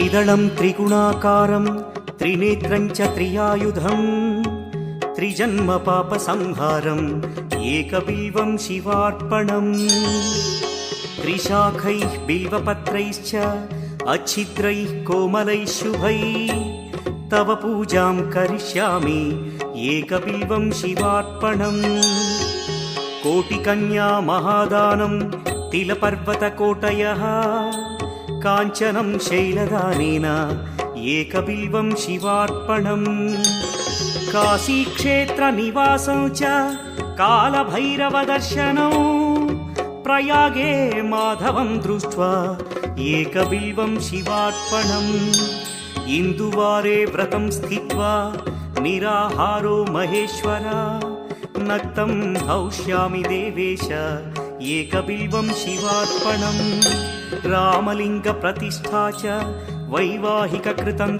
त्रिदलं त्रिगुणाकारं त्रिनेत्रं च त्रियायुधं त्रिजन्म पापसंहारम् एकबिल्वं शिवार्पणम् त्रिशाखैः बिल्वपत्रैश्च अच्छिद्रैः कोमलैः शुभैः तव पूजां करिष्यामि एकबिल्वं शिवार्पणम् कोटिकन्या महादानं तिलपर्वतकोटयः काञ्चनं शैलदानेन एकबिल्वं शिवार्पणम् काशीक्षेत्रनिवासं च कालभैरवदर्शनौ प्रयागे माधवं दृष्ट्वा एकबिल्वं शिवार्पणम् इन्दुवारे व्रतं स्थित्वा निराहारो महेश्वर नक्तं हौष्यामि देवेश एकबिल्वं शिवार्पणम् रामलिङ्गप्रतिष्ठा च वैवाहिककृतं